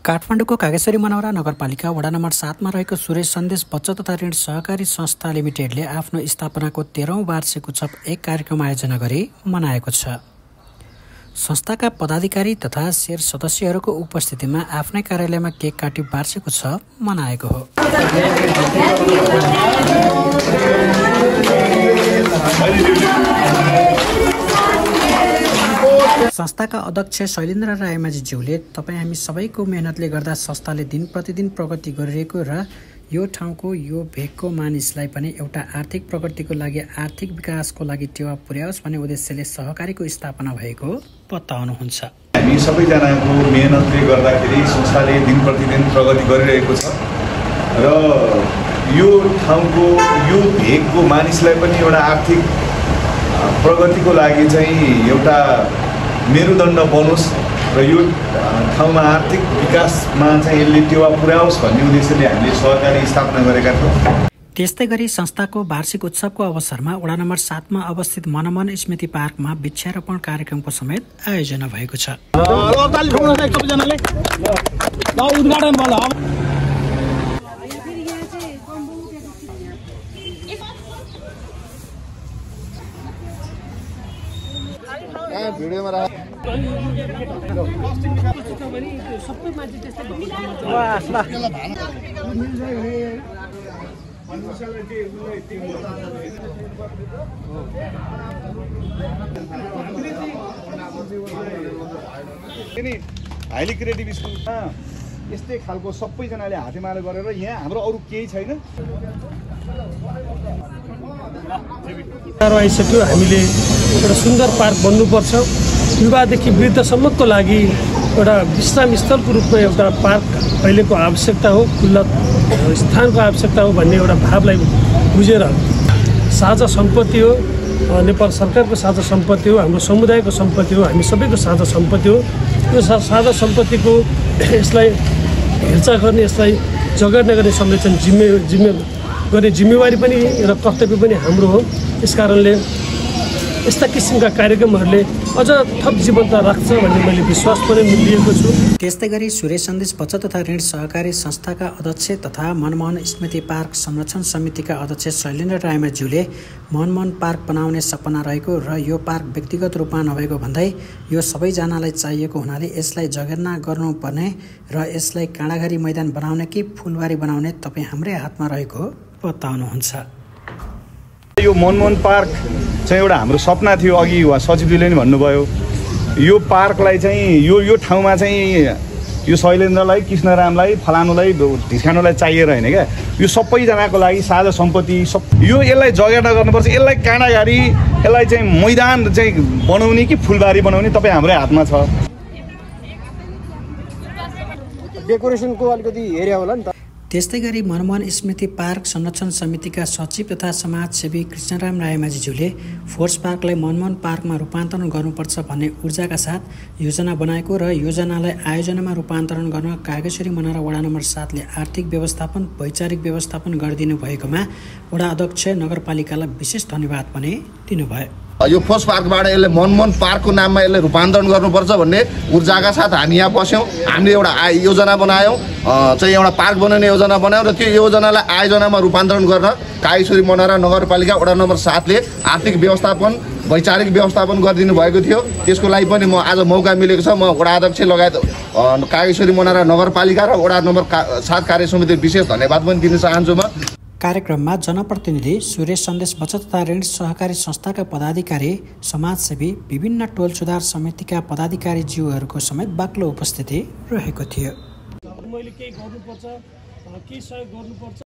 काठमाडौँको कागेश्वरी मनौरा नगरपालिका वडा नम्बर 7 मा रहेको सुरेश सन्देश बचत तथा ऋण सहकारी संस्था लिमिटेडले आफ्नो स्थापनाको 13औं वार्षिक उत्सव एक कार्यक्रम आयोजना गरी मनाएको छ। संस्थाका पदाधिकारी तथा शेयर सदस्यहरूको उपस्थितिमा आफ्नै कार्यालयमा केक काटी वार्षिक उत्सव मनाएको हो। संस्थाका अध्यक्ष शैलेन्द्र रायमाझीज्यूले तपाईँ हामी सबैको मेहनतले गर्दा संस्थाले दिन प्रतिदिन प्रगति गरिरहेको र यो ठाउँको यो भेगको मानिसलाई पनि एउटा आर्थिक प्रगतिको लागि आर्थिक विकासको लागि टेवा पुर्याओस् भन्ने उद्देश्यले सहकारीको स्थापना भएको बताउनुहुन्छ। हामी सबैजनाको मेहनतले गर्दाखेरि संस्थाले दिन प्रतिदिन प्रगति गरिरहेको छ र यो ठाउँको यो भेगको मानिसलाई पनि एउटा आर्थिक प्रगतिको लागि चाहिँ एउटा मेरुदण्ड बनोस् र यो ठाउँमा आर्थिक विकासमा चाहिँ यसले टेवा पुर्याओस् भन्ने उद्देश्यले हामीले सहकारी स्थापना गरेका छौँ। त्यस्तै गरी संस्थाको वार्षिक उत्सवको अवसरमा वडा नम्बर 7 मा अवस्थित मनमोहन स्मृति पार्कमा वृक्षारोपण कार्यक्रमको समेत आयोजना भएको छ। हाइली क्रिएटिभ स्कुलमा यस्तै खालको सबैजनाले हातेमालो गरेर यहाँ हाम्रो अरू केही छैन। आइसक्यो, हामीले एउटा सुन्दर पार्क बन्नुपर्छ, युवादेखि वृद्धसम्मको लागि एउटा विश्राम स्थलको रूपमा एउटा पार्क अहिलेको आवश्यकता हो, खुल्ला स्थानको आवश्यकता हो भन्ने एउटा भावलाई बुझेर साझा सम्पत्ति हो, नेपाल सरकारको साझा सम्पत्ति हो, हाम्रो समुदायको सम्पत्ति हो, हामी सबैको साझा सम्पत्ति हो। यो साझा सम्पत्तिको यसलाई हेरचाह गर्ने, यसलाई जगेर्ना गर्ने संरक्षण गर्ने जिम्मेवारी पनि र कर्तव्य पनि हाम्रो हो। यसकारणले यस्ता किसिमका कार्यक्रमहरूले अझ थप जीवन्त राख्छ भन्ने मैले विश्वास पनि लिएको छु। त्यस्तै गरी सुरेश सन्देश बचत तथा ऋण सहकारी संस्थाका अध्यक्ष तथा मनमोहन स्मृति पार्क संरक्षण समितिका अध्यक्ष शैलेन्द्र रायमाझीज्यूले मनमोहन पार्क बनाउने सपना रहेको र यो पार्क व्यक्तिगत रूपमा नभएको भन्दै यो सबैजनालाई चाहिएको हुनाले यसलाई जगेर्ना गर्नुपर्ने र यसलाई काँडाघारी मैदान बनाउने कि फुलबारी बनाउने तपाईँ हाम्रै हातमा रहेको बताउनुहुन्छ। यो मनमोहन पार्क चाहिँ एउटा हाम्रो सपना थियो, अघि सचिवजीले नि भन्नुभयो। यो पार्कलाई चाहिँ यो ठाउँमा चाहिँ यो शैलेन्द्रलाई, कृष्णरामलाई, फलानुलाई, ढिस्कानुलाई चाहिएर होइन क्या, यो सबैजनाको लागि साझा सम्पत्ति यसलाई जगेर्ना गर्नुपर्छ। यसलाई काँडाघारी, यसलाई चाहिँ मैदान चाहिँ बनाउने कि फुलबारी बनाउने तपाईँ हाम्रै हातमा छ। डेकोरेसनको अलिकति हेऱ्यो होला नि त। त्यस्तै गरी मनमोहन स्मृति पार्क संरक्षण समितिका सचिव तथा समाजसेवी कृष्णराम रायमाझीज्यूले फोर्स पार्कलाई मनमोहन पार्कमा रूपान्तरण गर्नुपर्छ भन्ने ऊर्जाका साथ योजना बनाएको र योजनालाई आयोजनामा रूपान्तरण गर्न कागेश्वरी मनौरा वडा नम्बर 7 ले आर्थिक व्यवस्थापन, वैचारिक व्यवस्थापन गरिदिनु भएकोमा वडा अध्यक्ष नगरपालिकालाई विशेष धन्यवाद पनि दिनुभयो। यो फोर्स पार्कबाट यसले मनमोहन पार्कको नाममा यसले रूपान्तरण गर्नुपर्छ भन्ने ऊर्जाका साथ हामी यहाँ बस्यौँ। हामीले एउटा योजना बनायौँ, चाहिँ एउटा पार्क बनाउने योजना बनायौँ र त्यो योजनालाई आयोजनामा रूपान्तरण गर्न कागेश्वरी मनौरा नगरपालिका वडा नम्बर 7 ले आर्थिक व्यवस्थापन, वैचारिक व्यवस्थापन गरिदिनु भएको थियो। त्यसको लागि पनि म आज मौका मिलेको छ। म वडा अध्यक्ष लगायत कागेश्वरी मनौरा नगरपालिका र वडा नम्बर 7 कार्य समिति विशेष धन्यवाद पनि दिन चाहन्छु। म कार्यक्रममा जनप्रतिनिधि, सुरेश सन्देश बचत तथा ऋण सहकारी संस्थाका पदाधिकारी, समाजसेवी, विभिन्न टोल सुधार समितिका पदाधिकारी ज्यूहरूको समेत बाक्लो उपस्थिति रहेको थियो। मैले केही गर्नुपर्छ, केही सहयोग गर्नुपर्छ